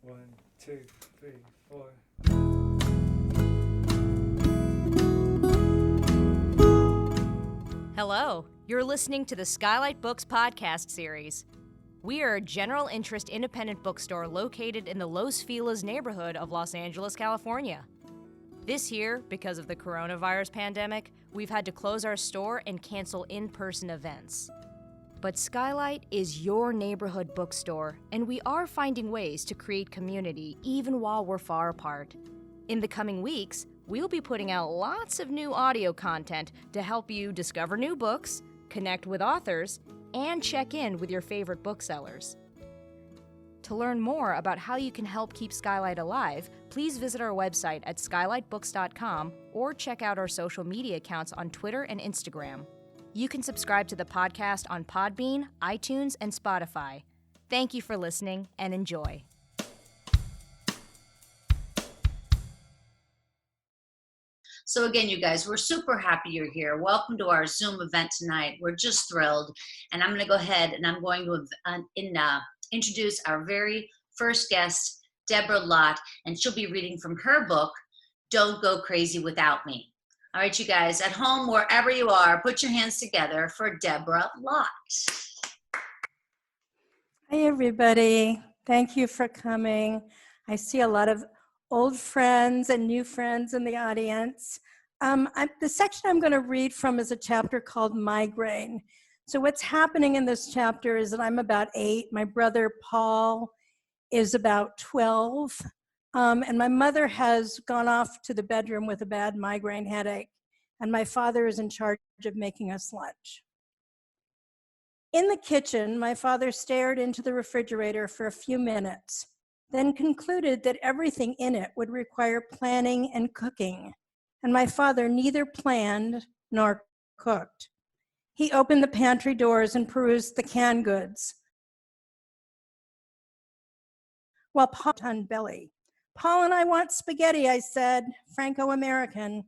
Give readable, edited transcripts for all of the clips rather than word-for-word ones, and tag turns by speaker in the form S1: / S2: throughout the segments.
S1: One, two, three, four.
S2: Hello, you're listening to the Skylight Books podcast series. We are a general interest independent bookstore located in the Los Feliz neighborhood of Los Angeles, California. This year, because of the coronavirus pandemic, we've had to close our store and cancel in-person events. But Skylight is your neighborhood bookstore, and we are finding ways to create community even while we're far apart. In the coming weeks, we'll be putting out lots of new audio content to help you discover new books, connect with authors, and check in with your favorite booksellers. To learn more about how you can help keep Skylight alive, please visit our website at skylightbooks.com or check out our social media accounts on Twitter and Instagram. You can subscribe to the podcast on Podbean, iTunes, and Spotify. Thank you for listening and enjoy.
S3: So again, you guys, we're super happy you're here. Welcome to our Zoom event tonight. We're just thrilled. And I'm going to go ahead and I'm going to introduce our very first guest, Deborah Lott, and she'll be reading from her book, Don't Go Crazy Without Me. All right, you guys, at home, wherever you are, put your hands together for Deborah Lott.
S4: Hi, everybody. Thank you for coming. I see a lot of old friends and new friends in the audience. The section I'm going to read from is a chapter called Migraine. So what's happening in this chapter is that I'm about 8. My brother, Paul, is about 12. And my mother has gone off to the bedroom with a bad migraine headache. And my father is in charge of making us lunch. In the kitchen, my father stared into the refrigerator for a few minutes, then concluded that everything in it would require planning and cooking. And my father neither planned nor cooked. He opened the pantry doors and perused the canned goods, while Paul turned belly. Paul and I want spaghetti, I said, Franco-American.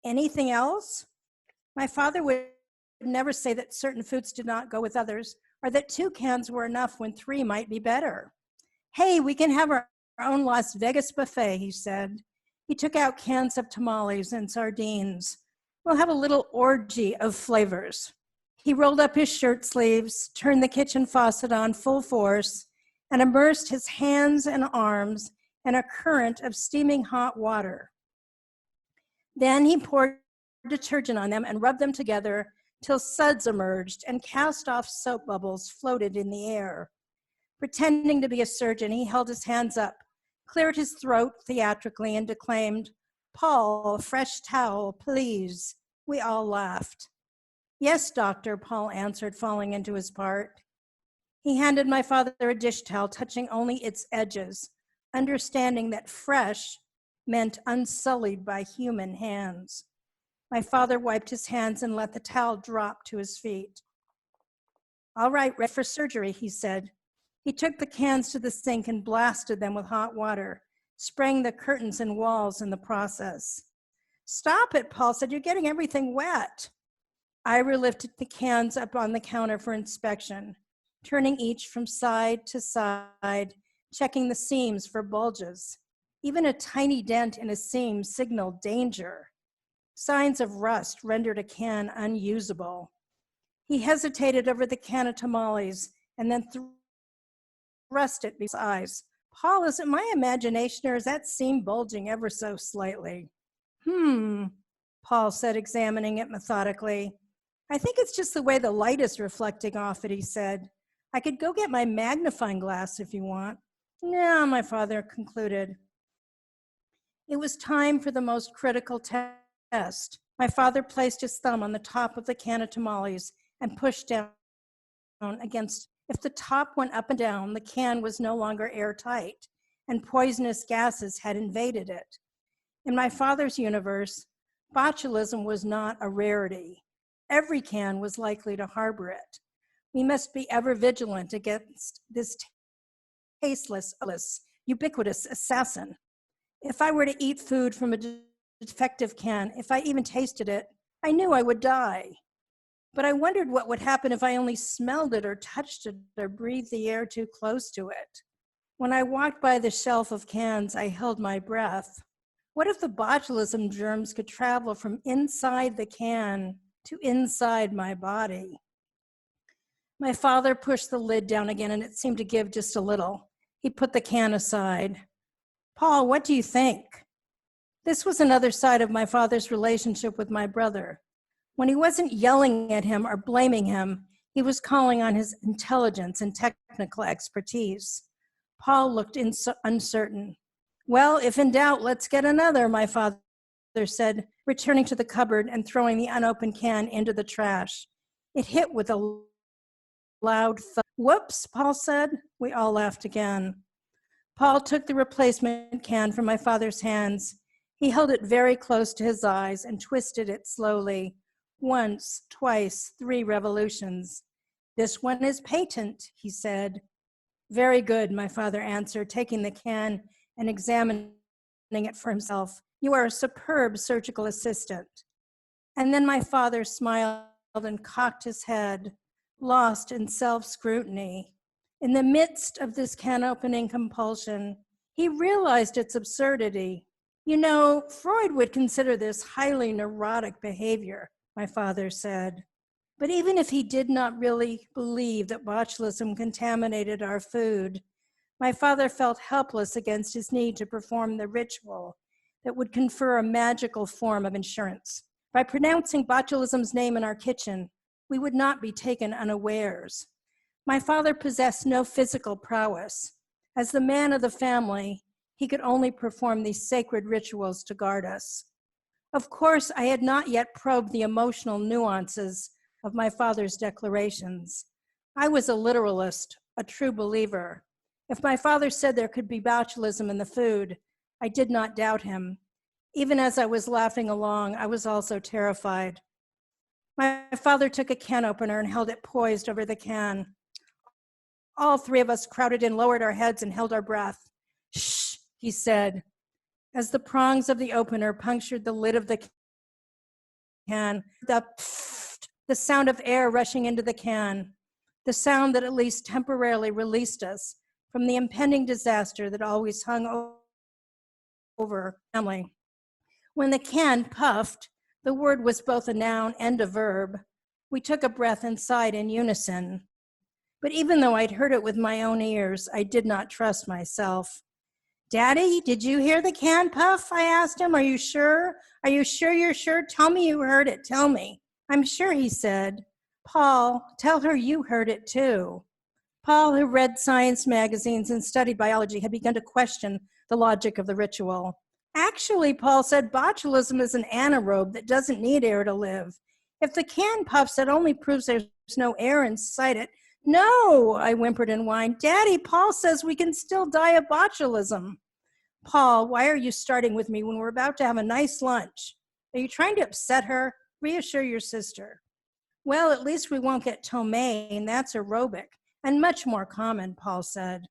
S4: Anything else? My father would never say that certain foods did not go with others, or that 2 cans were enough when 3 might be better. Hey, we can have our own Las Vegas buffet, he said. He took out cans of tamales and sardines. We'll have a little orgy of flavors. He rolled up his shirt sleeves, turned the kitchen faucet on full force, and immersed his hands and arms in a current of steaming hot water. Then he poured detergent on them and rubbed them together till suds emerged and cast-off soap bubbles floated in the air. Pretending to be a surgeon, he held his hands up, cleared his throat theatrically, and declaimed, Paul, a fresh towel, please. We all laughed. Yes, doctor, Paul answered, falling into his part. He handed my father a dish towel, touching only its edges, understanding that fresh meant unsullied by human hands. My father wiped his hands and let the towel drop to his feet. All right, ready for surgery, he said. He took the cans to the sink and blasted them with hot water, spraying the curtains and walls in the process. Stop it, Paul said, you're getting everything wet. Ira lifted the cans up on the counter for inspection, turning each from side to side, checking the seams for bulges. Even a tiny dent in a seam signaled danger. Signs of rust rendered a can unusable. He hesitated over the can of tamales and then thrust it before his eyes. Paul, is it my imagination or is that seam bulging ever so slightly? Paul said, examining it methodically. I think it's just the way the light is reflecting off it, he said. I could go get my magnifying glass if you want. No, my father concluded. It was time for the most critical test. My father placed his thumb on the top of the can of tamales and pushed down against. If the top went up and down, the can was no longer airtight, and poisonous gases had invaded it. In my father's universe, botulism was not a rarity. Every can was likely to harbor it. We must be ever vigilant against this tasteless, ubiquitous assassin. If I were to eat food from a defective can, if I even tasted it, I knew I would die. But I wondered what would happen if I only smelled it or touched it or breathed the air too close to it. When I walked by the shelf of cans, I held my breath. What if the botulism germs could travel from inside the can to inside my body? My father pushed the lid down again, and it seemed to give just a little. He put the can aside. Paul, what do you think? This was another side of my father's relationship with my brother. When he wasn't yelling at him or blaming him, he was calling on his intelligence and technical expertise. Paul looked uncertain. Well, if in doubt, let's get another, my father said, returning to the cupboard and throwing the unopened can into the trash. It hit with a loud thud. Whoops, Paul said. We all laughed again. Paul took the replacement can from my father's hands. He held it very close to his eyes and twisted it slowly. Once, twice, 3 revolutions. This one is patent, he said. Very good, my father answered, taking the can and examining it for himself. You are a superb surgical assistant. And then my father smiled and cocked his head, lost in self-scrutiny. In the midst of this can opening compulsion, he realized its absurdity. You know, Freud would consider this highly neurotic behavior, my father said. But even if he did not really believe that botulism contaminated our food, my father felt helpless against his need to perform the ritual that would confer a magical form of insurance. By pronouncing botulism's name in our kitchen, we would not be taken unawares. My father possessed no physical prowess. As the man of the family, he could only perform these sacred rituals to guard us. Of course, I had not yet probed the emotional nuances of my father's declarations. I was a literalist, a true believer. If my father said there could be botulism in the food, I did not doubt him. Even as I was laughing along, I was also terrified. My father took a can opener and held it poised over the can. All 3 of us crowded in, lowered our heads, and held our breath. Shh, he said, as the prongs of the opener punctured the lid of the can. The sound of air rushing into the can, the sound that at least temporarily released us from the impending disaster that always hung over family. When the can puffed, the word was both a noun and a verb. We took a breath and sighed in unison. But even though I'd heard it with my own ears, I did not trust myself. Daddy, did you hear the can puff? I asked him. Are you sure? Are you sure you're sure? Tell me you heard it. Tell me. I'm sure, he said. Paul, tell her you heard it too. Paul, who read science magazines and studied biology, had begun to question the logic of the ritual. Actually, Paul said, botulism is an anaerobe that doesn't need air to live. If the can puffs, that only proves there's no air inside it. No, I whimpered and whined. Daddy, Paul says we can still die of botulism. Paul, why are you starting with me when we're about to have a nice lunch? Are you trying to upset her? Reassure your sister. Well, at least we won't get ptomaine. That's aerobic and much more common, Paul said.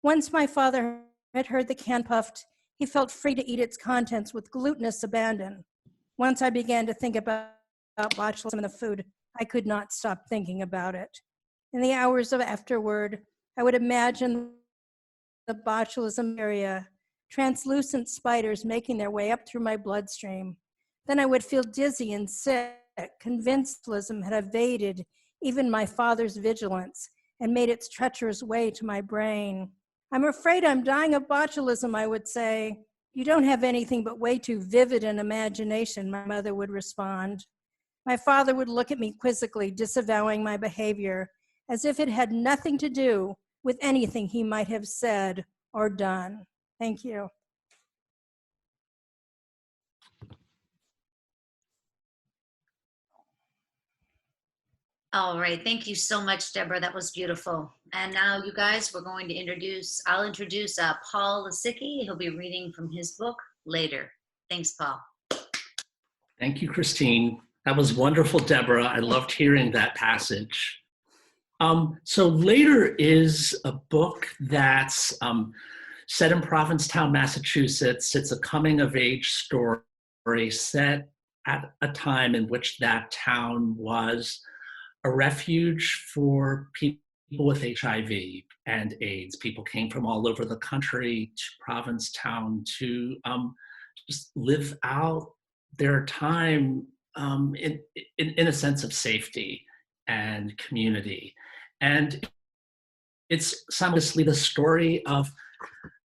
S4: Once my father had heard the can puffed, he felt free to eat its contents with glutinous abandon. Once I began to think about botulism in the food, I could not stop thinking about it. In the hours of afterward, I would imagine the botulism area, translucent spiders making their way up through my bloodstream. Then I would feel dizzy and sick, convinced botulism had evaded even my father's vigilance and made its treacherous way to my brain. I'm afraid I'm dying of botulism, I would say. You don't have anything but way too vivid an imagination, my mother would respond. My father would look at me quizzically, disavowing my behavior, as if it had nothing to do with anything he might have said or done. Thank you.
S3: All right, thank you so much, Deborah. That was beautiful. And now, you guys, I'll introduce Paul Lisicky. He'll be reading from his book later. Thanks, Paul.
S5: Thank you, Christine. That was wonderful, Deborah. I loved hearing that passage. So Later is a book that's set in Provincetown, Massachusetts. It's a coming-of-age story set at a time in which that town was a refuge for people people with HIV and AIDS. People came from all over the country to Provincetown to just live out their time in a sense of safety and community. And it's simultaneously the story of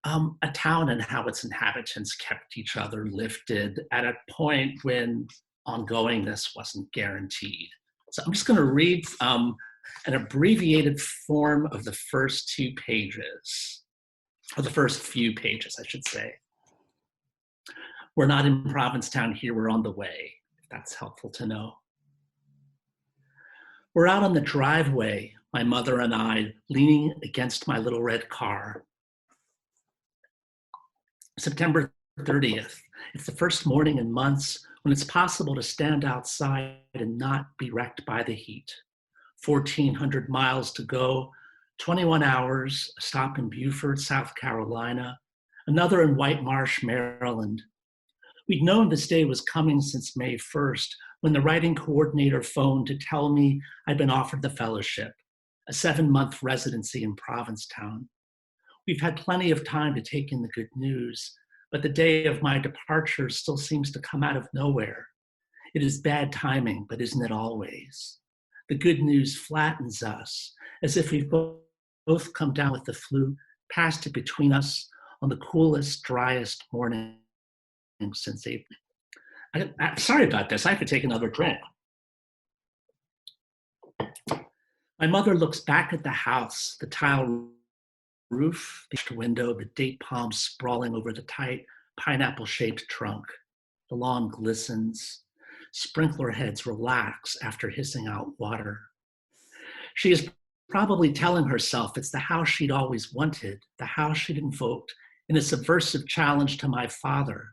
S5: a town and how its inhabitants kept each other lifted at a point when ongoingness wasn't guaranteed. So I'm just going to read an abbreviated form of the first 2 pages, or the first few pages, I should say. We're not in Provincetown here, we're on the way, if that's helpful to know. We're out on the driveway, my mother and I, leaning against my little red car. September 30th. It's the first morning in months when it's possible to stand outside and not be wrecked by the heat. 1,400 miles to go, 21 hours, a stop in Beaufort, South Carolina, another in White Marsh, Maryland. We'd known this day was coming since May 1st, when the writing coordinator phoned to tell me I'd been offered the fellowship, a 7-month residency in Provincetown. We've had plenty of time to take in the good news, but the day of my departure still seems to come out of nowhere. It is bad timing, but isn't it always? The good news flattens us, as if we've both come down with the flu, passed it between us on the coolest, driest morning since April. I'm sorry about this. I have to take another drink. My mother looks back at the house, the tile roof, the window, the date palms sprawling over the tight pineapple-shaped trunk. The lawn glistens. Sprinkler heads relax after hissing out water. She is probably telling herself it's the house she'd always wanted, the house she'd invoked in a subversive challenge to my father.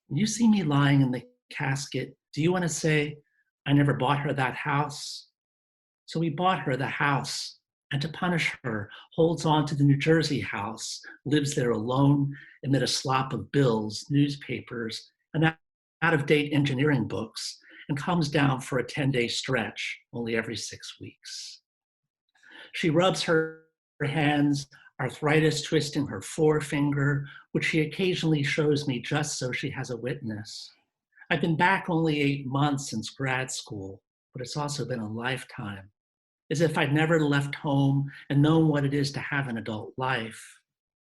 S5: When you see me lying in the casket, do you want to say, I never bought her that house? So we bought her the house, and to punish her, holds on to the New Jersey house, lives there alone amid a slop of bills, newspapers, and out-of-date engineering books, and comes down for a 10-day stretch, only every 6 weeks. She rubs her hands, arthritis twisting her forefinger, which she occasionally shows me just so she has a witness. I've been back only 8 months since grad school, but it's also been a lifetime. As if I'd never left home and known what it is to have an adult life.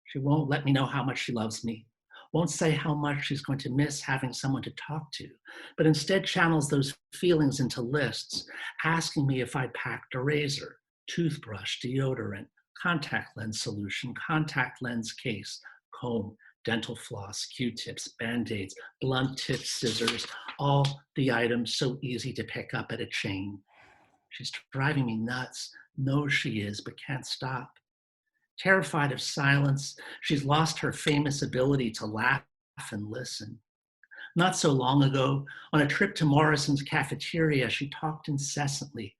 S5: She won't let me know how much she loves me, won't say how much she's going to miss having someone to talk to, but instead channels those feelings into lists, asking me if I'd packed a razor, toothbrush, deodorant, contact lens solution, contact lens case, comb, dental floss, Q-tips, Band-Aids, blunt tip scissors, all the items so easy to pick up at a chain. She's driving me nuts, knows she is, but can't stop. Terrified of silence, she's lost her famous ability to laugh and listen. Not so long ago, on a trip to Morrison's cafeteria, she talked incessantly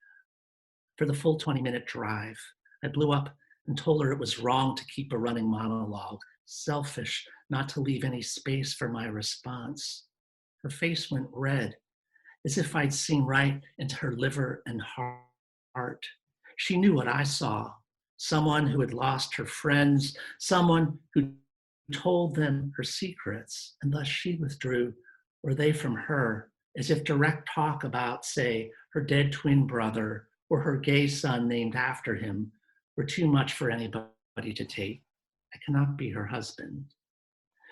S5: for the full 20-minute drive. I blew up and told her it was wrong to keep a running monologue, selfish not to leave any space for my response. Her face went red, as if I'd seen right into her liver and heart. She knew what I saw, someone who had lost her friends, someone who told them her secrets, and thus she withdrew, or they from her, as if direct talk about, say, her dead twin brother or her gay son named after him were too much for anybody to take. I cannot be her husband.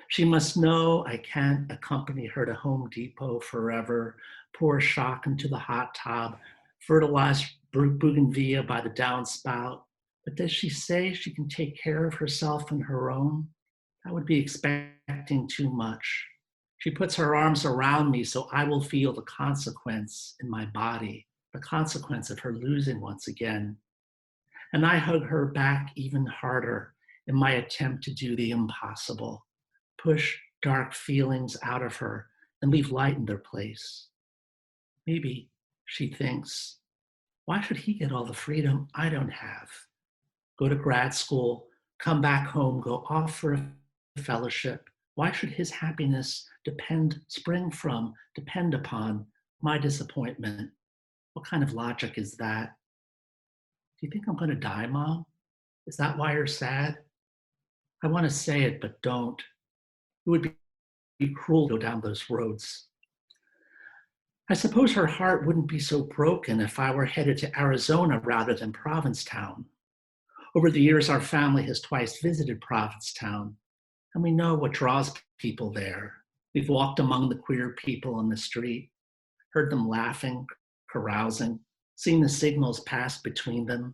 S5: She must know I can't accompany her to Home Depot forever, pour shock into the hot tub, fertilize bougainvillea by the downspout. But does she say she can take care of herself and her own? That would be expecting too much. She puts her arms around me so I will feel the consequence in my body, the consequence of her losing once again. And I hug her back even harder in my attempt to do the impossible, push dark feelings out of her and leave light in their place. Maybe, she thinks, why should he get all the freedom I don't have? Go to grad school, come back home, go off for a fellowship. Why should his happiness depend upon my disappointment? What kind of logic is that? Do you think I'm going to die, Mom? Is that why you're sad? I want to say it, but don't. It would be cruel to go down those roads. I suppose her heart wouldn't be so broken if I were headed to Arizona rather than Provincetown. Over the years, our family has twice visited Provincetown, and we know what draws people there. We've walked among the queer people on the street, heard them laughing, carousing, seen the signals pass between them.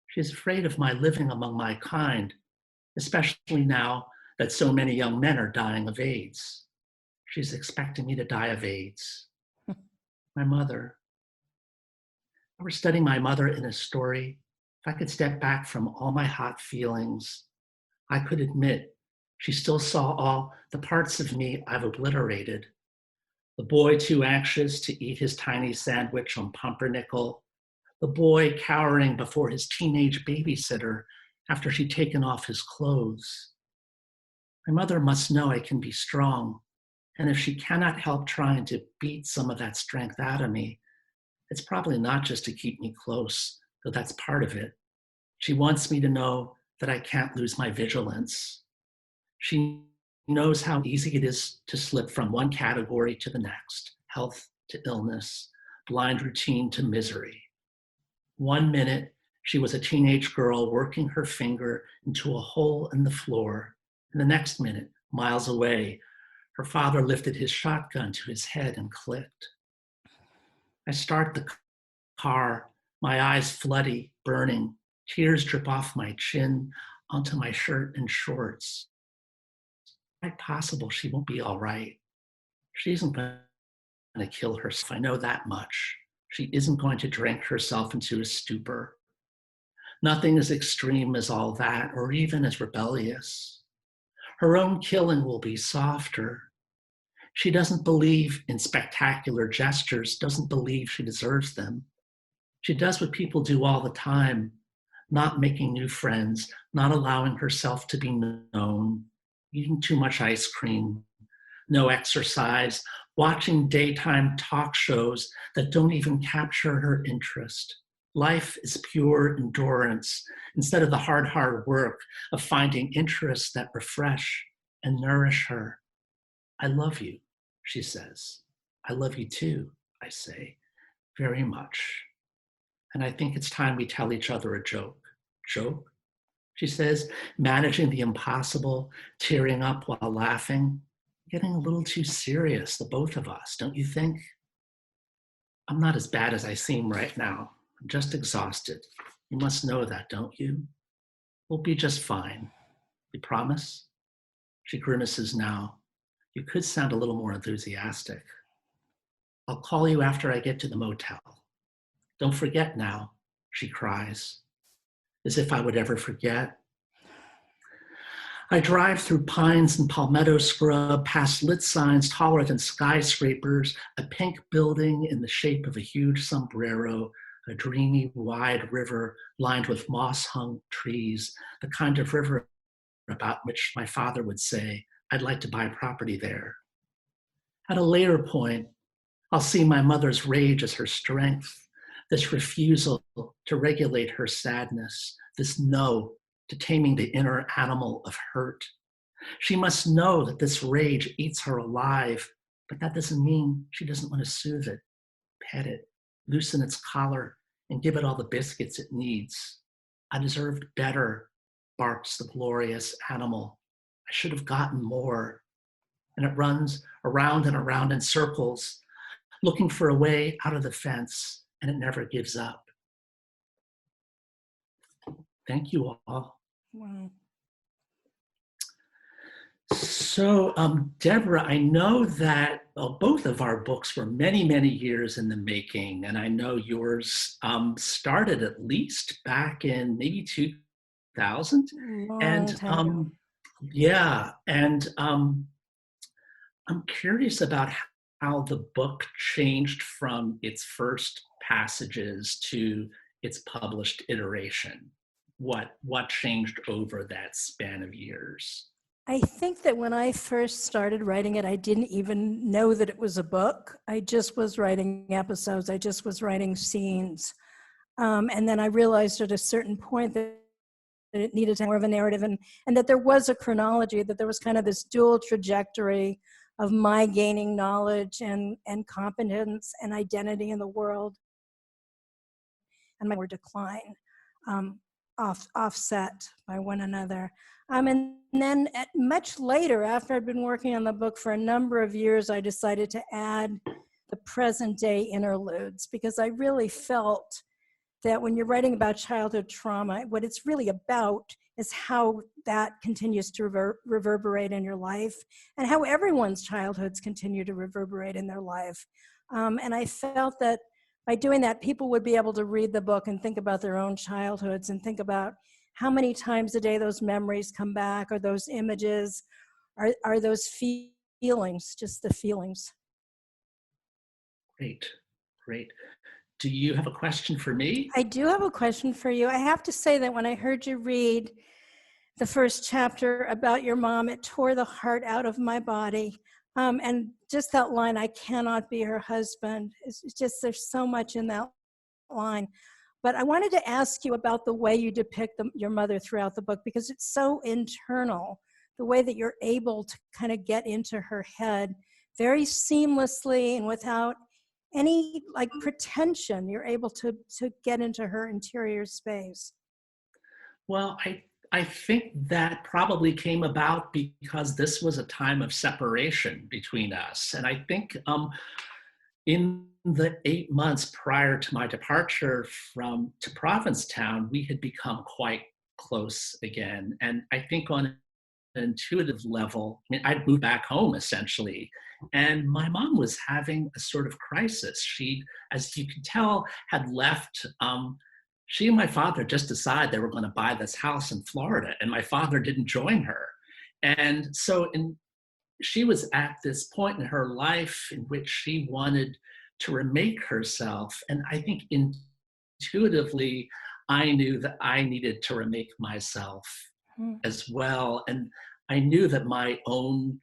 S5: She's afraid of my living among my kind, especially now that so many young men are dying of AIDS. She's expecting me to die of AIDS. My mother. I was studying my mother in a story. If I could step back from all my hot feelings, I could admit she still saw all the parts of me I've obliterated. The boy too anxious to eat his tiny sandwich on pumpernickel. The boy cowering before his teenage babysitter after she'd taken off his clothes. My mother must know I can be strong, and if she cannot help trying to beat some of that strength out of me, it's probably not just to keep me close, though that's part of it. She wants me to know that I can't lose my vigilance. She knows how easy it is to slip from one category to the next, health to illness, blind routine to misery. 1 minute, she was a teenage girl working her finger into a hole in the floor, and the next minute, miles away, her father lifted his shotgun to his head and clicked. I start the car, my eyes floody, burning, tears drip off my chin onto my shirt and shorts. Quite possible she won't be all right. She isn't going to kill herself, I know that much. She isn't going to drink herself into a stupor. Nothing as extreme as all that, or even as rebellious. Her own killing will be softer. She doesn't believe in spectacular gestures, doesn't believe she deserves them. She does what people do all the time, not making new friends, not allowing herself to be known, eating too much ice cream, no exercise, watching daytime talk shows that don't even capture her interest. Life is pure endurance instead of the hard work of finding interests that refresh and nourish her. I love you, she says. I love you too, I say, very much. And I think it's time we tell each other a joke. Joke? She says, managing the impossible, tearing up while laughing, getting a little too serious, the both of us, don't you think? I'm not as bad as I seem right now. I'm just exhausted. You must know that, don't you? We'll be just fine. You promise? She grimaces now. You could sound a little more enthusiastic. I'll call you after I get to the motel. Don't forget now, she cries, as if I would ever forget. I drive through pines and palmetto scrub, past lit signs taller than skyscrapers, a pink building in the shape of a huge sombrero, a dreamy, wide river lined with moss-hung trees, the kind of river about which my father would say, I'd like to buy property there. At a later point, I'll see my mother's rage as her strength, this refusal to regulate her sadness, this no to taming the inner animal of hurt. She must know that this rage eats her alive, but that doesn't mean she doesn't want to soothe it, pet it, loosen its collar, and give it all the biscuits it needs. I deserved better, barks the glorious animal. I should have gotten more. And it runs around and around in circles, looking for a way out of the fence, and it never gives up. Thank you all.
S4: Wow.
S5: So, Deborah, I know that both of our books were many, many years in the making, and I know yours started at least back in maybe 2000.
S4: Long time ago.
S5: Yeah, and I'm curious about how the book changed from its first passages to its published iteration. What changed over that span of years?
S4: I think that when I first started writing it, I didn't even know that it was a book. I just was writing episodes. I just was writing scenes. And then I realized at a certain point that it needed more of a narrative, and that there was a chronology, that there was kind of this dual trajectory of my gaining knowledge and competence and identity in the world, and my decline, offset by one another. And then much later, after I'd been working on the book for a number of years, I decided to add the present day interludes, because I really felt that when you're writing about childhood trauma, what it's really about is how that continues to reverberate in your life, and how everyone's childhoods continue to reverberate in their life. And I felt that by doing that, people would be able to read the book and think about their own childhoods, and think about how many times a day those memories come back, or those images, are those feelings, just the feelings.
S5: Great, great. Do you have a question for me?
S4: I do have a question for you. I have to say that when I heard you read the first chapter about your mom, it tore the heart out of my body. And just that line, "I cannot be her husband," it's just, there's so much in that line. But I wanted to ask you about the way you depict your mother throughout the book, because it's so internal, the way that you're able to kind of get into her head very seamlessly and without any like pretension. You're able to get into her interior space.
S5: Well, I think that probably came about because this was a time of separation between us. And I think in the 8 months prior to my departure to Provincetown, we had become quite close again. And I think on an intuitive level, I mean, I'd moved back home essentially, and my mom was having a sort of crisis. She, as you can tell, had left. She and my father just decided they were going to buy this house in Florida, and my father didn't join her. And so she was at this point in her life in which she wanted to remake herself. And I think intuitively, I knew that I needed to remake myself as well. And I knew that my own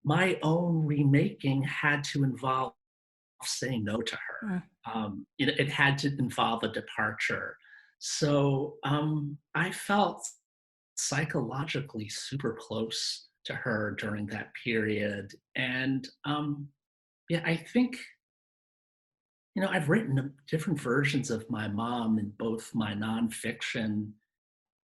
S5: remaking had to involve saying no to her. It had to involve a departure. So I felt psychologically super close to her during that period. And yeah, I think, I've written different versions of my mom in both my nonfiction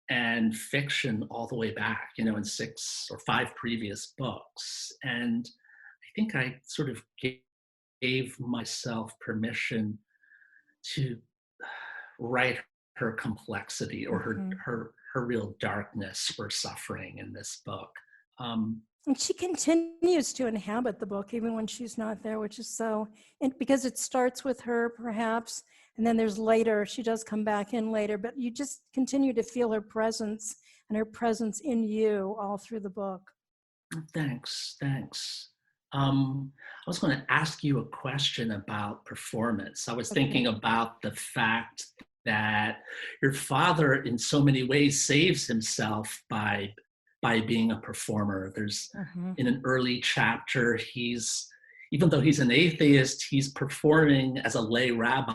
S5: and fiction all the way back, in 6 or 5 previous books. And I think I sort of gave myself permission to write her complexity or her real darkness or suffering in this book.
S4: And she continues to inhabit the book even when she's not there, which is so, because it starts with her perhaps, and then there's later, she does come back in later, but you just continue to feel her presence and her presence in you all through the book.
S5: Thanks. I was going to ask you a question about performance. I was thinking about the fact that your father in so many ways saves himself by being a performer. There's in an early chapter, even though he's an atheist, he's performing as a lay rabbi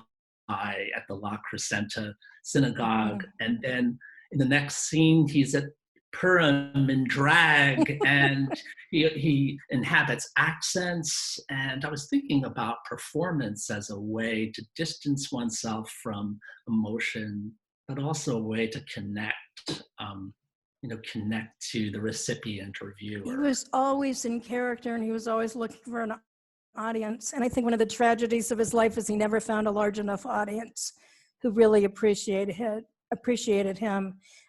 S5: at the La Crescenta synagogue. And then in the next scene, he's at Purim in drag, and he inhabits accents. And I was thinking about performance as a way to distance oneself from emotion, but also a way to connect to the recipient or viewer.
S4: He was always in character, and he was always looking for an audience. And I think one of the tragedies of his life is he never found a large enough audience who really appreciated him.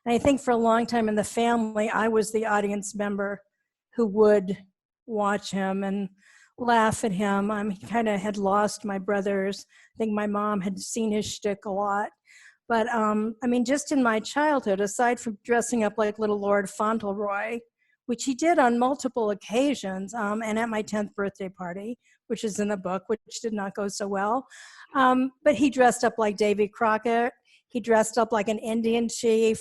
S4: And I think for a long time in the family, I was the audience member who would watch him and laugh at him. He kind of had lost my brothers. I think my mom had seen his shtick a lot. But just in my childhood, aside from dressing up like little Lord Fauntleroy, which he did on multiple occasions, and at my 10th birthday party, which is in the book, which did not go so well. But he dressed up like Davy Crockett. He dressed up like an Indian chief.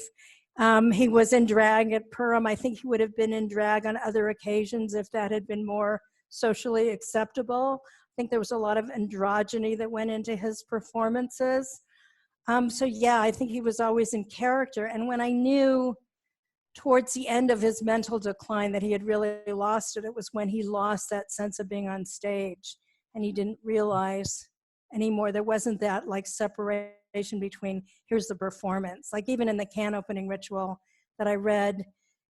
S4: He was in drag at Purim. I think he would have been in drag on other occasions if that had been more socially acceptable. I think there was a lot of androgyny that went into his performances. So yeah, I think he was always in character. And when I knew towards the end of his mental decline that he had really lost it, it was when he lost that sense of being on stage and he didn't realize anymore. There wasn't that like separation between here's the performance. Like even in the can opening ritual that I read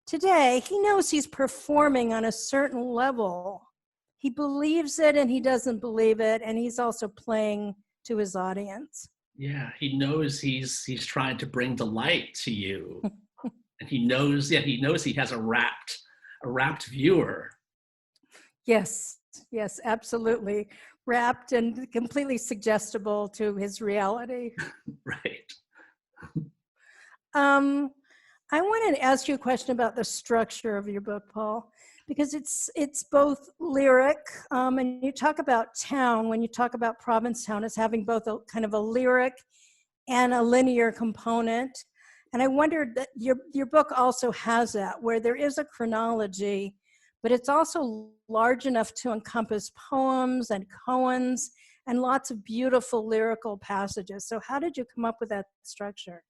S4: today, he knows he's performing on a certain level. He believes it and he doesn't believe it. And he's also playing to his audience.
S5: Yeah, he knows he's trying to bring the light to you. And he knows he has a rapt viewer.
S4: Yes, absolutely. Wrapped and completely suggestible to his reality.
S5: Right.
S4: I wanted to ask you a question about the structure of your book, Paul, because it's both lyric, and you talk about town, when you talk about Provincetown as having both a kind of a lyric and a linear component. And I wondered that your book also has that, where there is a chronology, but it's also large enough to encompass poems and koans and lots of beautiful lyrical passages. So how did you come up with that structure?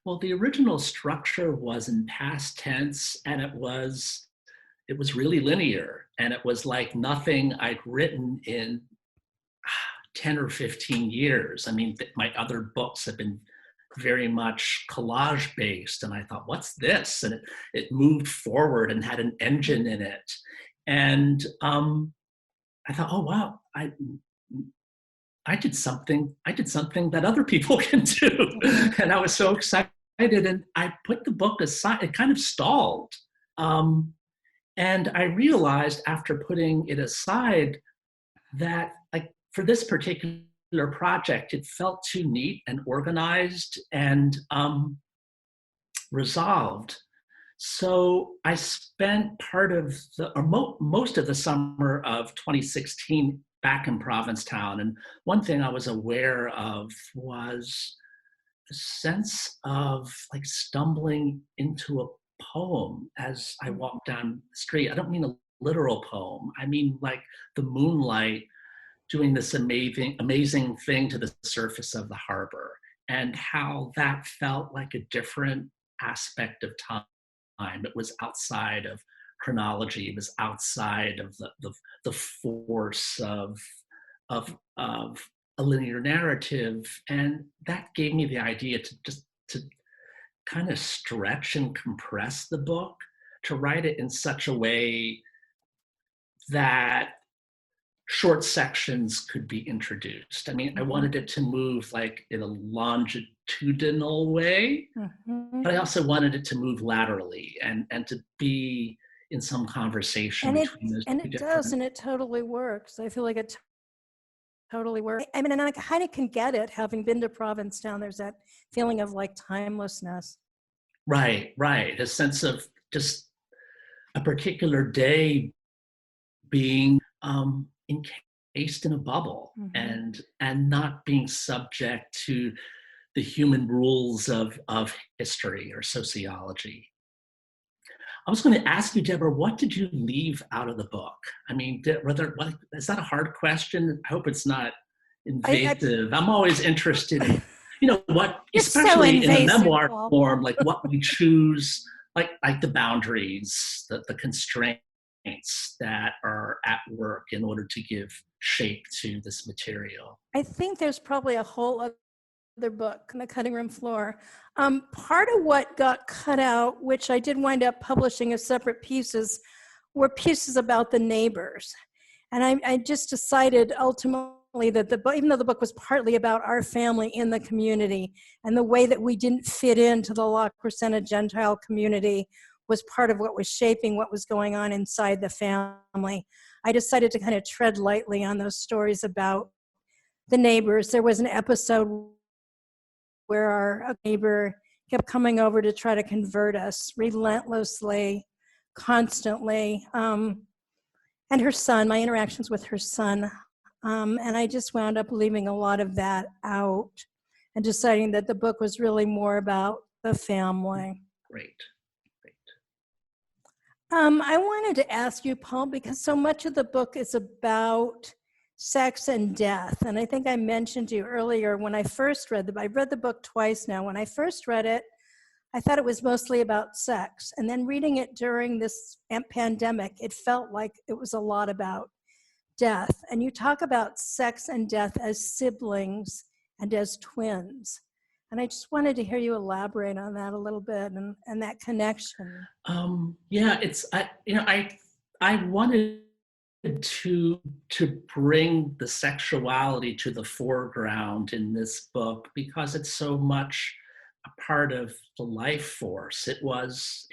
S5: Well, the original structure was in past tense, and it was really linear, and it was like nothing I'd written in 10 or 15 years. I mean, my other books have been very much collage based, and I thought, what's this? And it moved forward and had an engine in it. And I thought, oh wow, I did something that other people can do. And I was so excited, and I put the book aside. It kind of stalled. And I realized after putting it aside that, like, for this particular project, it felt too neat and organized and resolved. So I spent part of most of the summer of 2016 back in Provincetown. And one thing I was aware of was the sense of like stumbling into a poem as I walked down the street. I don't mean a literal poem. I mean like the moonlight doing this amazing thing to the surface of the harbor, and how that felt like a different aspect of time. It was outside of chronology. It was outside of the force of a linear narrative, and that gave me the idea to kind of stretch and compress the book, to write it in such a way that short sections could be introduced. I mean, I wanted it to move like in a longitudinal way, but I also wanted it to move laterally and to be in some conversation between those two.
S4: And it does, and it totally works. I feel like it totally works. I mean, and I kind of can get it, having been to Provincetown. There's that feeling of like timelessness.
S5: Right. A sense of just a particular day being encased in a bubble, and not being subject to the human rules of history or sociology. I was going to ask you, Deborah, what did you leave out of the book? I mean, is that a hard question? I hope it's not invasive. I'm always interested in, what, especially in the memoir form, like what we choose, like the boundaries, the constraints that are at work in order to give shape to this material.
S4: I think there's probably a whole other book on the cutting room floor. Part of what got cut out, which I did wind up publishing as separate pieces, were pieces about the neighbors. And I just decided ultimately that even though the book was partly about our family in the community and the way that we didn't fit into the La Crescenta Gentile community was part of what was shaping what was going on inside the family, I decided to kind of tread lightly on those stories about the neighbors. There was an episode where our neighbor kept coming over to try to convert us relentlessly, constantly, and her son, my interactions with her son. And I just wound up leaving a lot of that out and deciding that the book was really more about the family.
S5: Great.
S4: I wanted to ask you, Paul, because so much of the book is about sex and death. And I think I mentioned to you earlier when I first read I read the book twice now. When I first read it, I thought it was mostly about sex. And then reading it during this pandemic, it felt like it was a lot about death. And you talk about sex and death as siblings and as twins. And I just wanted to hear you elaborate on that a little bit and that connection.
S5: Yeah, I wanted to bring the sexuality to the foreground in this book because it's so much a part of the life force. It was,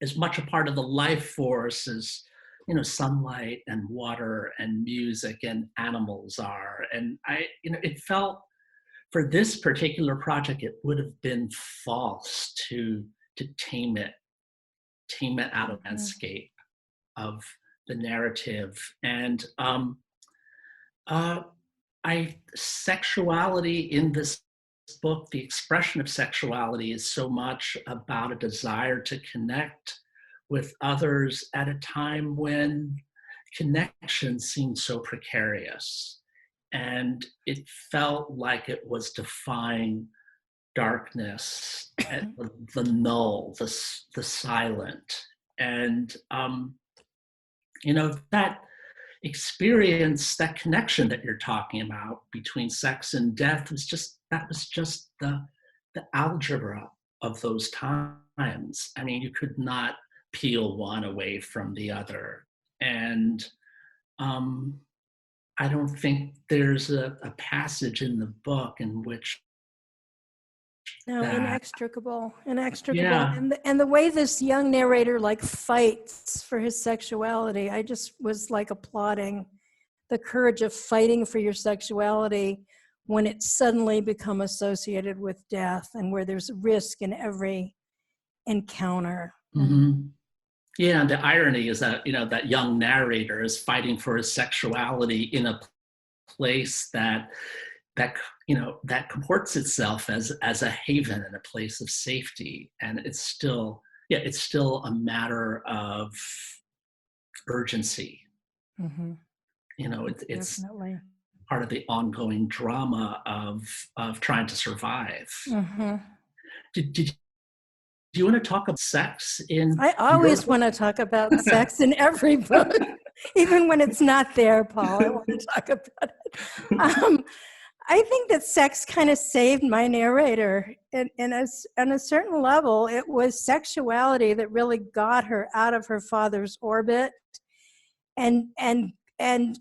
S5: as much a part of the life force as, sunlight and water and music and animals are. And it felt, for this particular project, it would have been false to tame it out of the landscape of the narrative. And sexuality in this book, the expression of sexuality is so much about a desire to connect with others at a time when connection seemed so precarious. And it felt like it was defying darkness, the null, the silent. And, that experience, that connection that you're talking about between sex and death was just the algebra of those times. I mean, you could not peel one away from the other. And I don't think there's a passage in the book in which
S4: inextricable.
S5: Yeah.
S4: And the way this young narrator fights for his sexuality, I just was applauding the courage of fighting for your sexuality when it's suddenly become associated with death and where there's risk in every encounter.
S5: Mm-hmm. Yeah, and the irony is that, that young narrator is fighting for his sexuality in a place that comports itself as a haven and a place of safety. And it's still a matter of urgency.
S4: Mm-hmm.
S5: It's
S4: definitely
S5: part of the ongoing drama of trying to survive.
S4: Mm-hmm.
S5: Do you want to talk about sex in?
S4: I always want to talk about sex in every book, even when it's not there, Paul. I want to talk about it. I think that sex kind of saved my narrator. On a certain level, it was sexuality that really got her out of her father's orbit and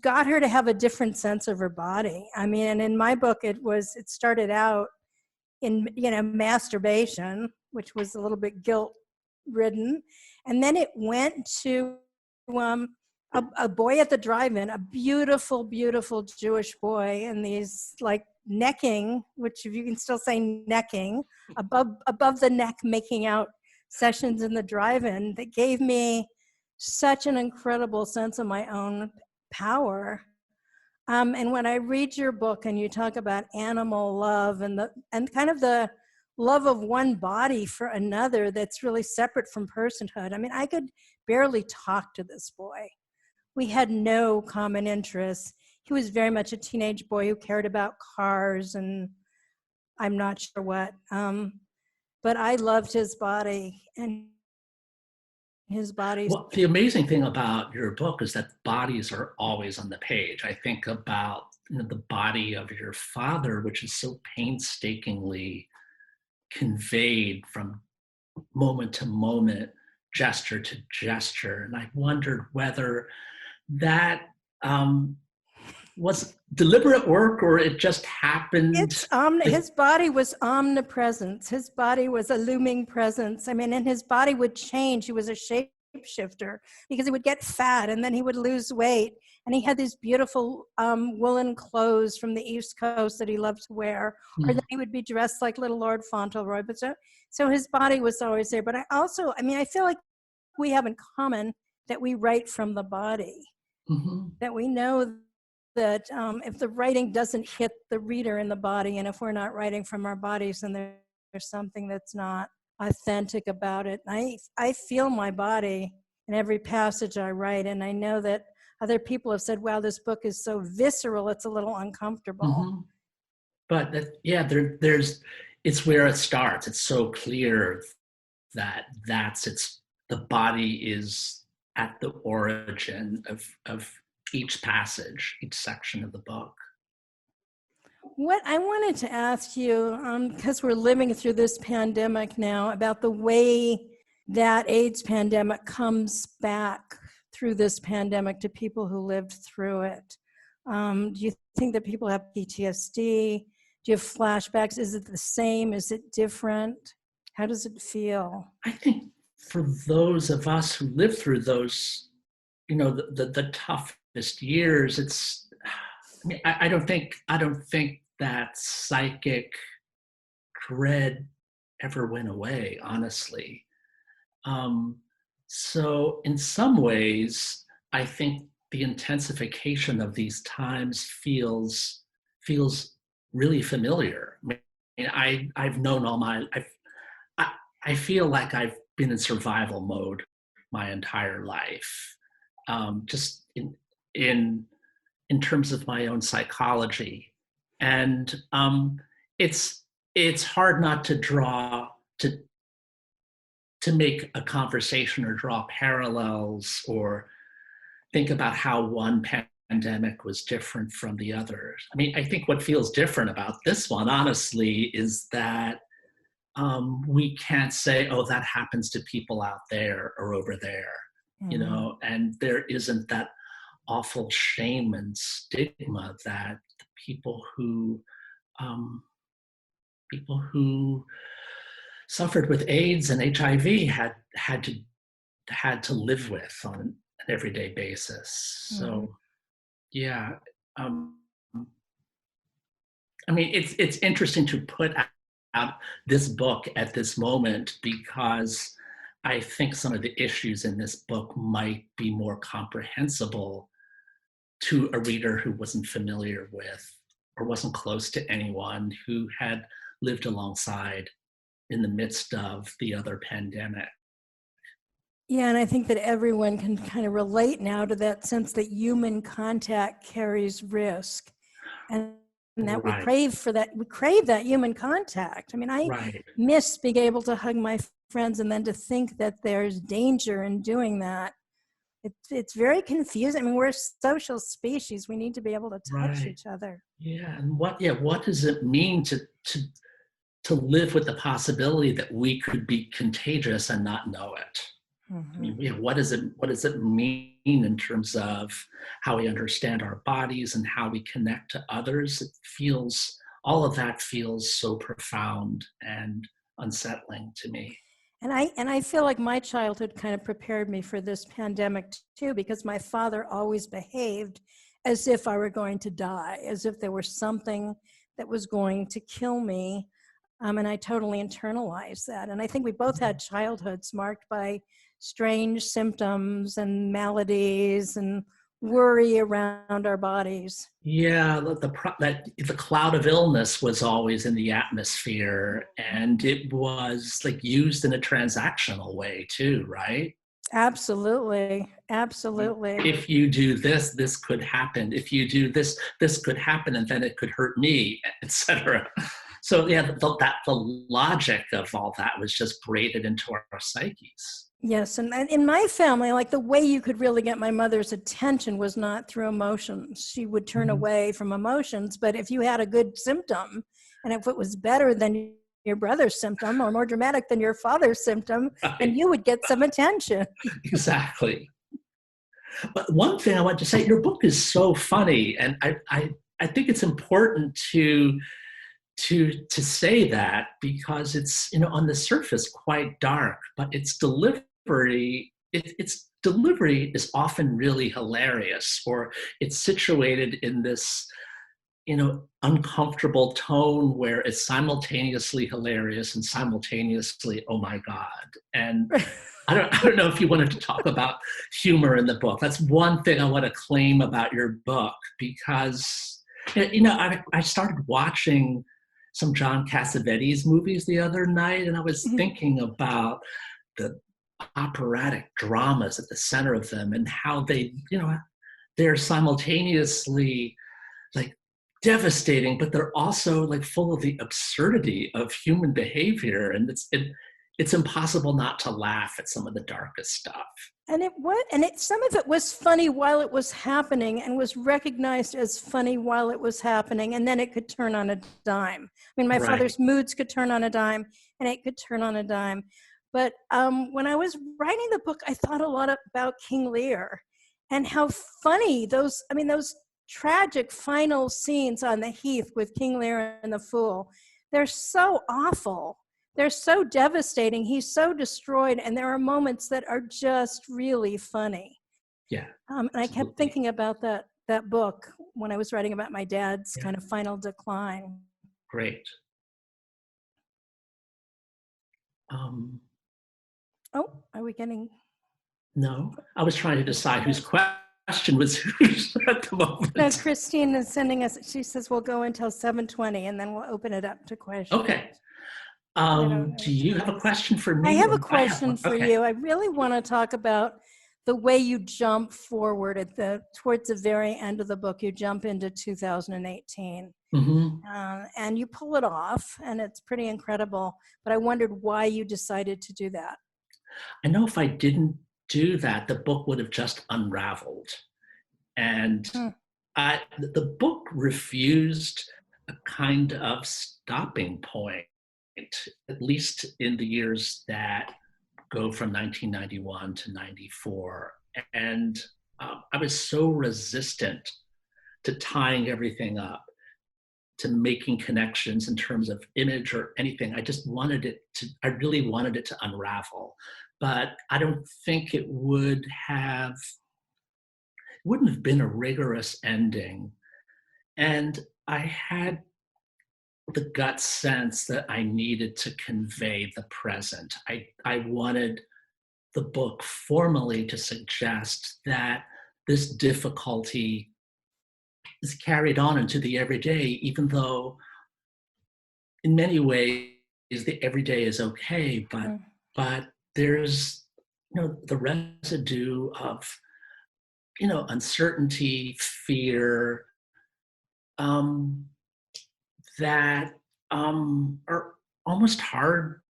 S4: got her to have a different sense of her body. I mean, and in my book, it started out in, masturbation, which was a little bit guilt-ridden. And then it went to a boy at the drive-in, a beautiful, beautiful Jewish boy, and these necking, which if you can still say necking, above the neck, making out sessions in the drive-in that gave me such an incredible sense of my own power. And when I read your book and you talk about animal love and kind of the love of one body for another that's really separate from personhood. I mean, I could barely talk to this boy. We had no common interests. He was very much a teenage boy who cared about cars and I'm not sure what. But I loved his body and his body.
S5: Well, the amazing thing about your book is that bodies are always on the page. I think about the body of your father, which is so painstakingly conveyed from moment to moment, gesture to gesture. And I wondered whether that was deliberate work or it just happened.
S4: His body was omnipresence. His body was a looming presence. I mean, and his body would change. He was a shapeshifter because he would get fat and then he would lose weight. And he had these beautiful woolen clothes from the East Coast that he loved to wear. Or then he would be dressed like little Lord Fauntleroy. But so his body was always there. But I feel like we have in common that we write from the body.
S5: Mm-hmm.
S4: That we know that if the writing doesn't hit the reader in the body, and if we're not writing from our bodies, then there's something that's not authentic about it. I feel my body in every passage I write, and I know that other people have said, wow, this book is so visceral, it's a little uncomfortable.
S5: Mm-hmm. But it's where it starts. It's so clear that the body is at the origin of each passage, each section of the book.
S4: What I wanted to ask you, because we're living through this pandemic now, about the way that AIDS pandemic comes back through this pandemic to people who lived through it. Do you think that people have PTSD? Do you have flashbacks? Is it the same? Is it different? How does it feel?
S5: I think for those of us who lived through those, the toughest years, I don't think that psychic dread ever went away, honestly. So in some ways, I think the intensification of these times feels really familiar. I mean, I've known I feel like I've been in survival mode my entire life, just in terms of my own psychology, and it's hard not to make a conversation or draw parallels or think about how one pandemic was different from the others. I mean, I think what feels different about this one, honestly, is that we can't say, oh, that happens to people out there or over there, and there isn't that awful shame and stigma that the people who suffered with AIDS and HIV had to live with on an everyday basis. So, yeah. I mean, it's interesting to put out this book at this moment because I think some of the issues in this book might be more comprehensible to a reader who wasn't familiar with or wasn't close to anyone who had lived alongside in the midst of the other pandemic.
S4: Yeah, and I think that everyone can kind of relate now to that sense that human contact carries risk, and that we crave that human contact. I mean, I miss being able to hug my friends, and then to think that there's danger in doing that. It's very confusing. I mean, we're a social species. We need to be able to touch each other.
S5: Yeah, and what does it mean to live with the possibility that we could be contagious and not know it? I mean, what does it mean in terms of how we understand our bodies and how we connect to others? All of that feels so profound and unsettling to me.
S4: And I feel like my childhood kind of prepared me for this pandemic too, because my father always behaved as if I were going to die, as if there was something that was going to kill me. And I totally internalized that. And I think we both had childhoods marked by strange symptoms and maladies and worry around our bodies.
S5: Yeah, the cloud of illness was always in the atmosphere, and it was like used in a transactional way too, right?
S4: Absolutely.
S5: If you do this, this could happen. If you do this, this could happen, and then it could hurt me, etc. So yeah, the logic of all that was just braided into our psyches.
S4: Yes, and in my family, like the way you could really get my mother's attention was not through emotions. She would turn away from emotions, but if you had a good symptom, and if it was better than your brother's symptom or more dramatic than your father's symptom, then you would get some attention.
S5: Exactly. But one thing I want to say, your book is so funny, and I think it's important to say that, because it's, on the surface quite dark, but its delivery is often really hilarious, or it's situated in this uncomfortable tone where it's simultaneously hilarious and simultaneously, oh my God. And I don't know if you wanted to talk about humor in the book. That's one thing I want to claim about your book, because I started watching some John Cassavetes movies the other night, and I was thinking about the operatic dramas at the center of them, and how they they're simultaneously like devastating, but they're also like full of the absurdity of human behavior. And it's impossible not to laugh at some of the darkest stuff.
S4: And some of it was funny while it was happening and was recognized as funny while it was happening. And then it could turn on a dime. I mean, my father's moods could turn on a dime and it could turn on a dime. But when I was writing the book, I thought a lot about King Lear and how funny those tragic final scenes on the heath with King Lear and the fool, they're so awful. They're so devastating. He's so destroyed. And there are moments that are just really funny.
S5: Yeah.
S4: And I kept thinking about that book when I was writing about my dad's kind of final decline.
S5: Great.
S4: Are we getting?
S5: No, I was trying to decide whose question was whose at the moment.
S4: No, Christine is sending us, she says we'll go until 7:20 and then we'll open it up to questions.
S5: Okay. Do you have a question for me?
S4: I have a question for you. I really want to talk about the way you jump forward towards the very end of the book. You jump into 2018. And you pull it off, and it's pretty incredible. But I wondered why you decided to do that.
S5: I know if I didn't do that, the book would have just unraveled. And the book refused a kind of stopping point, at least in the years that go from 1991 to 94. And I was so resistant to tying everything up, to making connections in terms of image or anything. I really wanted it to unravel. But I don't think it wouldn't have been a rigorous ending. And I had the gut sense that I needed to convey the present. I wanted the book formally to suggest that this difficulty is carried on into the everyday, even though in many ways the everyday is okay, but there's, the residue of, uncertainty, fear, that are almost hard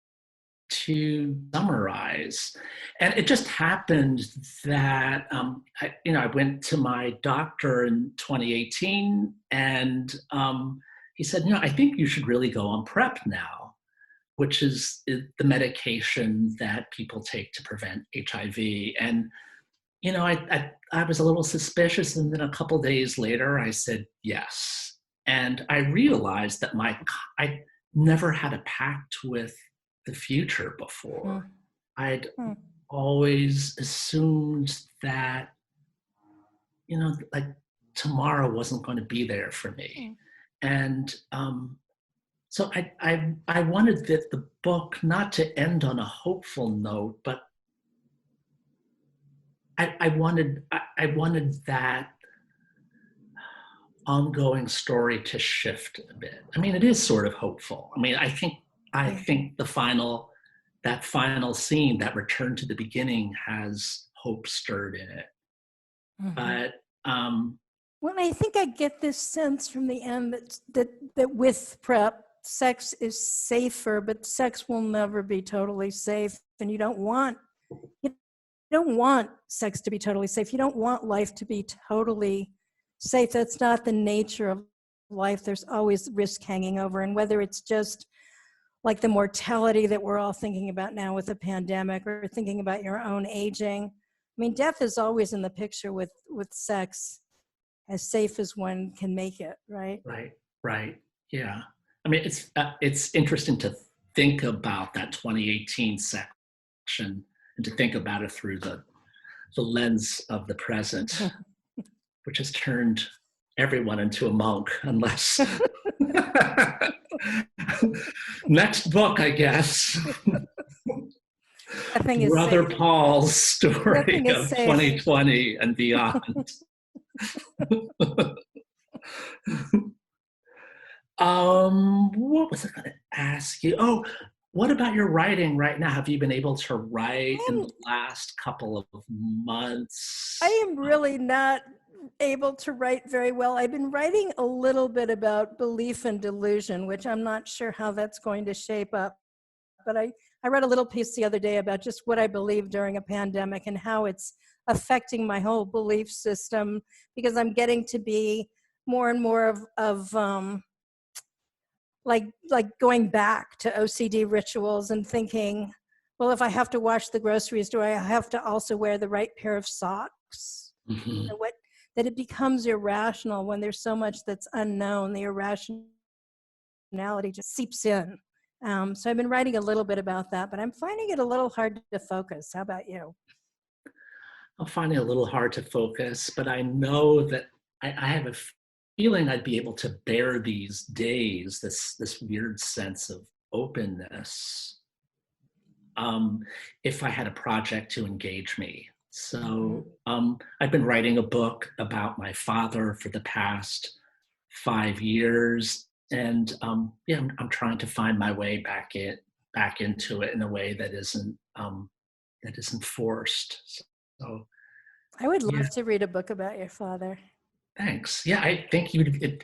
S5: to summarize. And it just happened that I went to my doctor in 2018, and he said, I think you should really go on PrEP now, which is the medication that people take to prevent HIV. And I was a little suspicious, and then a couple days later I said yes. And I realized that I never had a pact with the future before. I'd always assumed that, like tomorrow wasn't going to be there for me. And so I wanted the book not to end on a hopeful note, but I wanted that ongoing story to shift a bit. I mean, it is sort of hopeful. I mean, I think that final scene, that return to the beginning, has hope stirred in it. But
S4: well, I think I get this sense from the end that with PrEP, sex is safer, but sex will never be totally safe, and you don't want sex to be totally safe. You don't want life to be totally safe. That's not the nature of life. There's always risk hanging over, and whether it's just like the mortality that we're all thinking about now with the pandemic, or thinking about your own aging. I mean, death is always in the picture with sex, as safe as one can make it, right?
S5: Right. Yeah. I mean, it's interesting to think about that 2018 section and to think about it through the lens of the present, which has turned everyone into a monk, unless next book, I guess. Brother safe. Paul's story of 2020 and beyond. What was I going to ask you? Oh, what about your writing right now? Have you been able to write in the last couple of months?
S4: I am really not able to write very well. I've been writing a little bit about belief and delusion, which I'm not sure how that's going to shape up. But I read a little piece the other day about just what I believe during a pandemic and how it's affecting my whole belief system, because I'm getting to be more and more of like going back to OCD rituals and thinking, well, if I have to wash the groceries, do I have to also wear the right pair of socks?
S5: Mhm.
S4: That it becomes irrational when there's so much that's unknown. The irrationality just seeps in. So I've been writing a little bit about that, but I'm finding it a little hard to focus. How about you?
S5: I'm finding it a little hard to focus, but I know that I have a feeling I'd be able to bear these days, this weird sense of openness, if I had a project to engage me. So I've been writing a book about my father for the past 5 years, and yeah, I'm trying to find my way back into it in a way that isn't forced. So
S4: I would
S5: yeah,
S4: love to read a book about your father.
S5: thanks. Yeah, I think you'd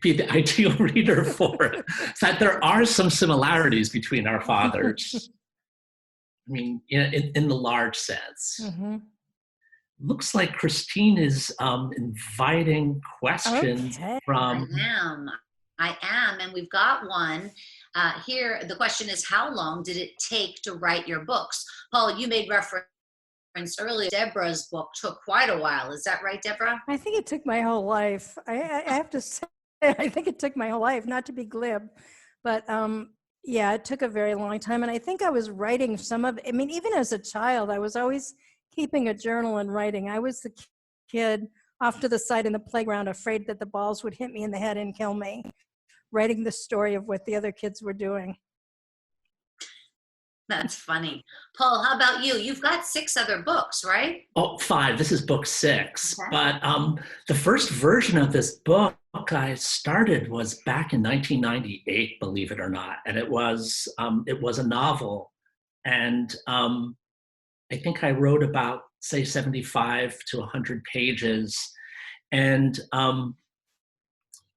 S5: be the ideal reader for it. In fact, there are some similarities between our fathers. I mean, in the large sense.
S4: Mm-hmm.
S5: Looks like Christine is inviting questions
S4: Okay.
S5: from.
S3: I am, and we've got one here. The question is, how long did it take to write your books? Paul, you made reference earlier. Deborah's book took quite a while. Is that right, Deborah?
S4: I think it took my whole life. I have to say, I think it took my whole life, not to be glib, but yeah, it took a very long time. And I think I was writing some of, I mean, even as a child, I was always keeping a journal and writing. I was the kid off to the side in the playground, afraid that the balls would hit me in the head and kill me, writing the story of what the other kids were doing.
S3: That's funny. Paul, how about you? You've got 6 other books, right?
S5: Oh, 5. This is book 6.
S3: Okay.
S5: But the first version of this book I started was back in 1998, believe it or not, and it was a novel, and I think I wrote about, say, 75 to 100 pages, and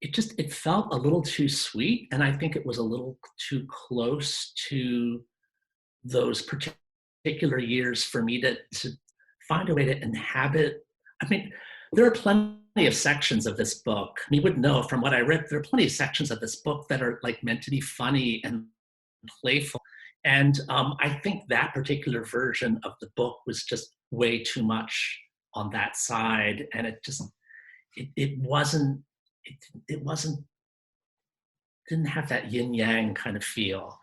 S5: it felt a little too sweet, and I think it was a little too close to those particular years for me to find a way to inhabit. I mean, there are plenty of sections of this book. You would know from what I read, there are plenty of sections of this book that are like meant to be funny and playful. And I think that particular version of the book was just way too much on that side. And it wasn't, didn't have that yin yang kind of feel.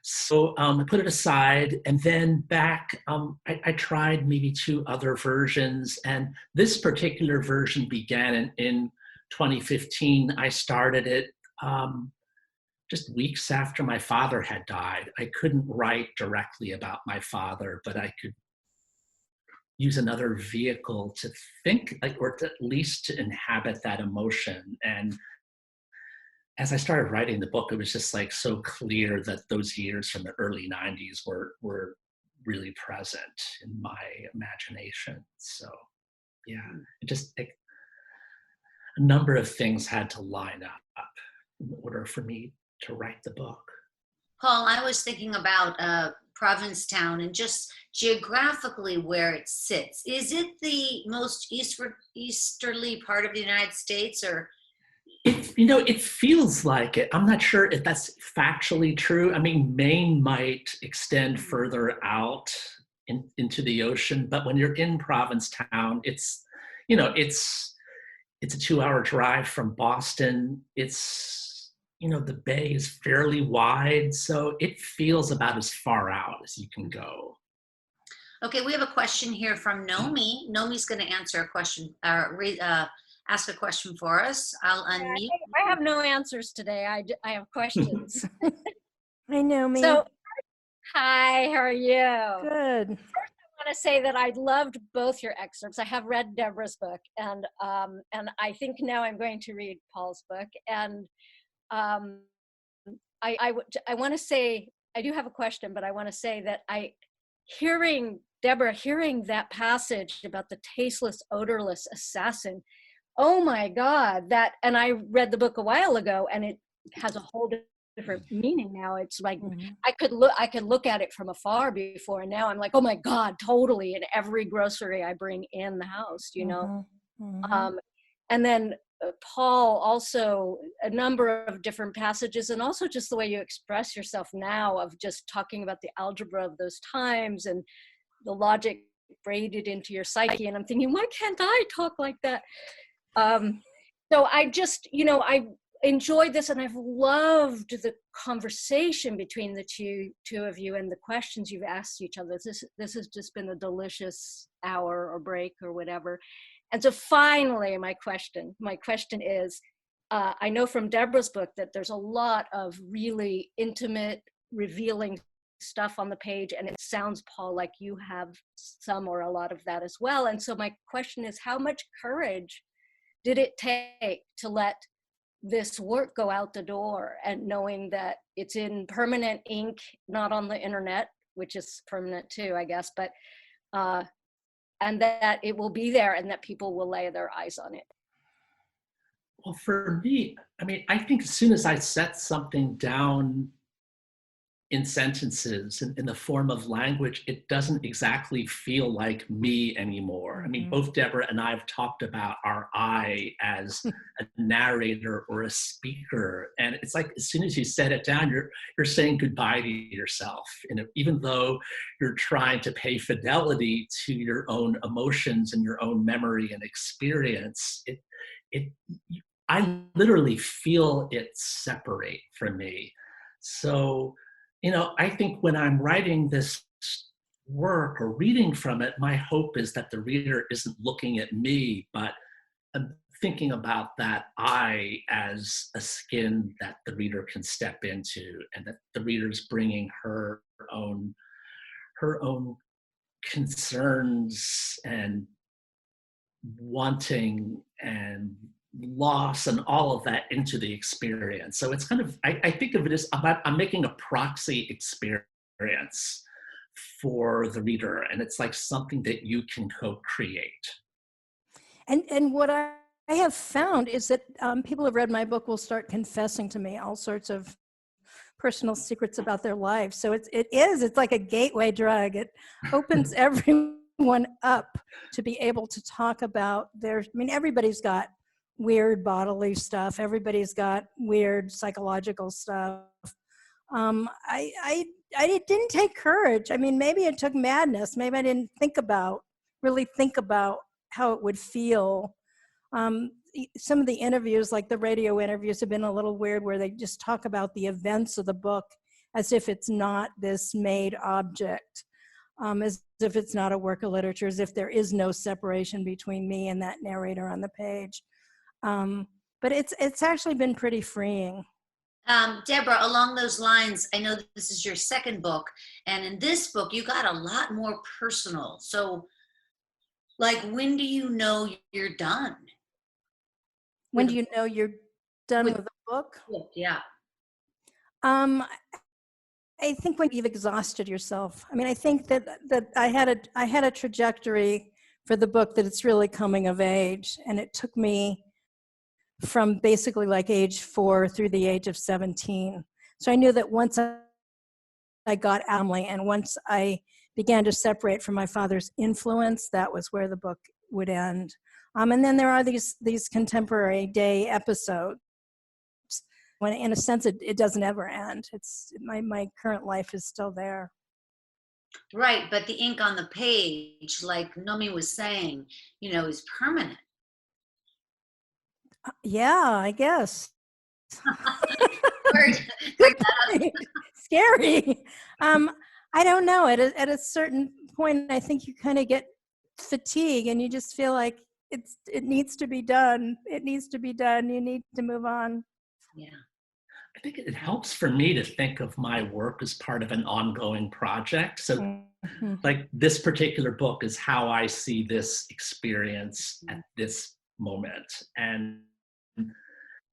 S5: So I put it aside, and then back, I tried maybe 2 other versions, and this particular version began in 2015. I started it just weeks after my father had died. I couldn't write directly about my father, but I could use another vehicle to think, or to, at least to inhabit that emotion. And as I started writing the book, it was just like so clear that those years from the early 90s were really present in my imagination. So yeah, a number of things had to line up in order for me to write the book.
S3: Paul, I was thinking about Provincetown and just geographically where it sits. Is it the most easterly part of the United States, or?
S5: It feels like it. I'm not sure if that's factually true. I mean, Maine might extend further out into the ocean, but when you're in Provincetown, it's a 2-hour drive from Boston. It's, the bay is fairly wide, so it feels about as far out as you can go.
S3: Okay, we have a question here from Nomi. Nomi's going to answer a question, ask a question for us. I'll unmute.
S6: I have no answers today. I have questions.
S4: I know me.
S6: So, hi, how are you?
S4: Good.
S6: First, I want to say that I loved both your excerpts. I have read Deborah's book, and I think now I'm going to read Paul's book. And I want to say, I do have a question, but I want to say that hearing Deborah, hearing that passage about the tasteless, odorless assassin, oh my God, and I read the book a while ago, and it has a whole different meaning now. It's like, I could look at it from afar before, and now I'm like, oh my God, totally. In every grocery I bring in the house, you know? And then Paul, also a number of different passages, and also just the way you express yourself now, of just talking about the algebra of those times and the logic braided into your psyche. And I'm thinking, why can't I talk like that? So I just, I enjoyed this, and I've loved the conversation between the two of you and the questions you've asked each other. This has just been a delicious hour or break or whatever. And so finally, my question is, I know from Deborah's book that there's a lot of really intimate, revealing stuff on the page, and it sounds, Paul, like you have some or a lot of that as well. And so my question is, how much courage did it take to let this work go out the door, and knowing that it's in permanent ink, not on the internet, which is permanent too, I guess, but and that it will be there and that people will lay their eyes on it?
S5: Well, for me, I mean, I think as soon as I set something down in sentences, in the form of language, it doesn't exactly feel like me anymore. I mean, both Deborah and I have talked about our I as a narrator or a speaker. And it's like, as soon as you set it down, you're saying goodbye to yourself. And even though you're trying to pay fidelity to your own emotions and your own memory and experience, I literally feel it separate from me. So, I think when I'm writing this work or reading from it, my hope is that the reader isn't looking at me, but I'm thinking about that I as a skin that the reader can step into, and that the reader's bringing her own concerns and wanting and loss and all of that into the experience. So it's kind of, I think of it as I'm making a proxy experience for the reader, and it's like something that you can co-create.
S4: And what I have found is that people who have read my book will start confessing to me all sorts of personal secrets about their lives. So it's like a gateway drug. It opens everyone up to be able to talk about everybody's got weird bodily stuff. Everybody's got weird psychological stuff. I didn't take courage. I mean, maybe it took madness. Maybe I didn't really think about how it would feel. Some of the interviews, like the radio interviews, have been a little weird, where they just talk about the events of the book as if it's not this made object, as if it's not a work of literature, as if there is no separation between me and that narrator on the page. But it's actually been pretty freeing.
S3: Deborah, along those lines, I know that this is your second book, and in this book, you got a lot more personal. So, like, when do you know you're done?
S4: When do you know you're done with the book?
S3: Yeah.
S4: I think when you've exhausted yourself. I mean, I think that I had a trajectory for the book that it's really coming of age, and it took me from basically like age 4 through the age of 17. So I knew that once I got family, and once I began to separate from my father's influence, that was where the book would end. And then there are these contemporary day episodes, when in a sense it doesn't ever end. It's my current life is still there.
S3: Right, but the ink on the page, like Nomi was saying, is permanent.
S4: Yeah, I guess. Scary. I don't know. At a certain point, I think you kind of get fatigue, and you just feel like it needs to be done. It needs to be done. You need to move on.
S3: Yeah.
S5: I think it helps for me to think of my work as part of an ongoing project. So like this particular book is how I see this experience at this moment. And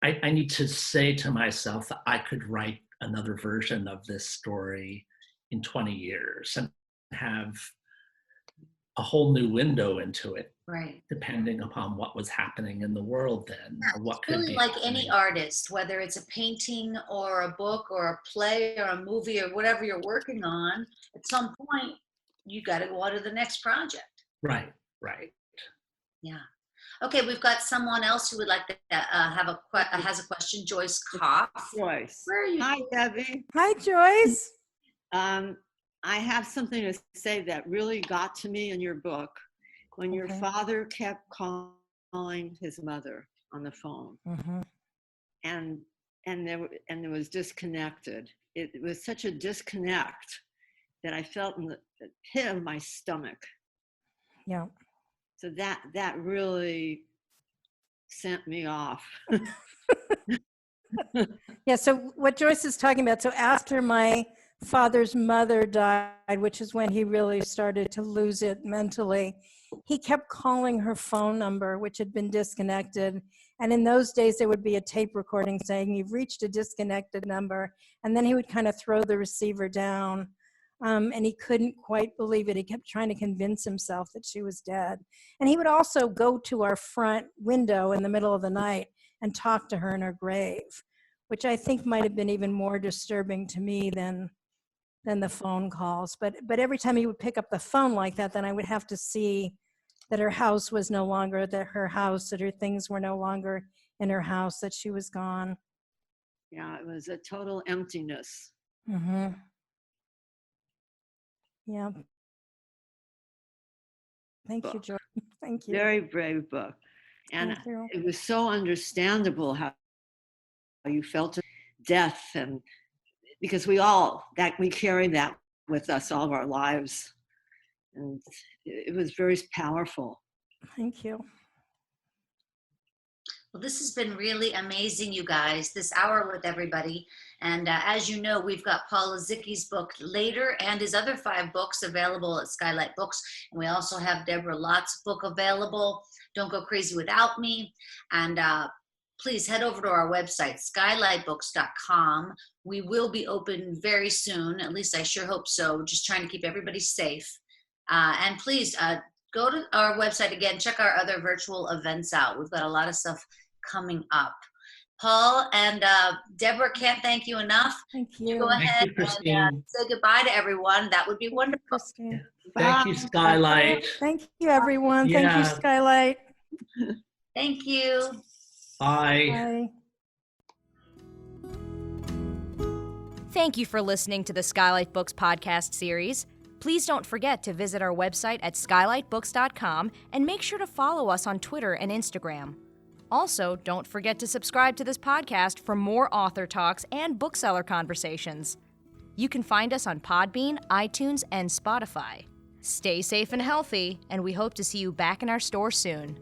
S5: I need to say to myself that I could write another version of this story in 20 years and have a whole new window into it,
S3: Right.
S5: depending upon what was happening in the world then, or what
S3: It's
S5: could
S3: really
S5: be
S3: like
S5: happening.
S3: any artist, whether it's a painting or a book or a play or a movie or whatever you're working on, at some point you got to go on to the next project.
S5: Right, right.
S3: Yeah. Okay, we've got someone else who would like to has a question. Joyce Koff.
S7: Joyce.
S3: Where are you?
S7: Hi, Debbie.
S4: Hi, Joyce.
S7: I have something to say that really got to me in your book when your
S4: Okay.
S7: father kept calling his mother on the phone, and there was disconnected. It was such a disconnect that I felt in the pit of my stomach.
S4: Yeah.
S7: So that really sent me off.
S4: Yeah, so what Joyce is talking about, so after my father's mother died, which is when he really started to lose it mentally, he kept calling her phone number, which had been disconnected. And in those days, there would be a tape recording saying, "You've reached a disconnected number." And then he would kind of throw the receiver down. And he couldn't quite believe it. He kept trying to convince himself that she was dead. And he would also go to our front window in the middle of the night and talk to her in her grave, which I think might have been even more disturbing to me than the phone calls. But every time he would pick up the phone like that, then I would have to see that her house was no longer her house, that her things were no longer in her house, that she was gone.
S7: Yeah, it was a total emptiness.
S4: Mm-hmm. Yeah. Thank you, Joy. Thank you.
S7: Very brave book. And
S4: Thank you.
S7: it was so understandable how you felt death, and because we carry that with us all of our lives. And it was very powerful.
S4: Thank you.
S3: Well, this has been really amazing, you guys, this hour with everybody. And as you know, we've got Paul Lisicky's book Later and his other 5 books available at Skylight Books. And we also have Deborah Lott's book available, Don't Go Crazy Without Me. And please head over to our website, skylightbooks.com. We will be open very soon. At least I sure hope so. Just trying to keep everybody safe. And please go to our website again, check our other virtual events out. We've got a lot of stuff coming up. Paul and Deborah, can't thank you enough.
S4: Thank you.
S3: Go ahead
S5: Thank you, Christine.
S3: and say goodbye to everyone. That would be wonderful.
S4: Christine.
S5: Thank you, Skylight.
S4: Thank you, everyone. Thank you,
S5: Yeah.
S4: Skylight.
S3: Thank you.
S5: Bye.
S4: Bye.
S2: Thank you for listening to the Skylight Books podcast series. Please don't forget to visit our website at skylightbooks.com and make sure to follow us on Twitter and Instagram. Also, don't forget to subscribe to this podcast for more author talks and bookseller conversations. You can find us on Podbean, iTunes, and Spotify. Stay safe and healthy, and we hope to see you back in our store soon.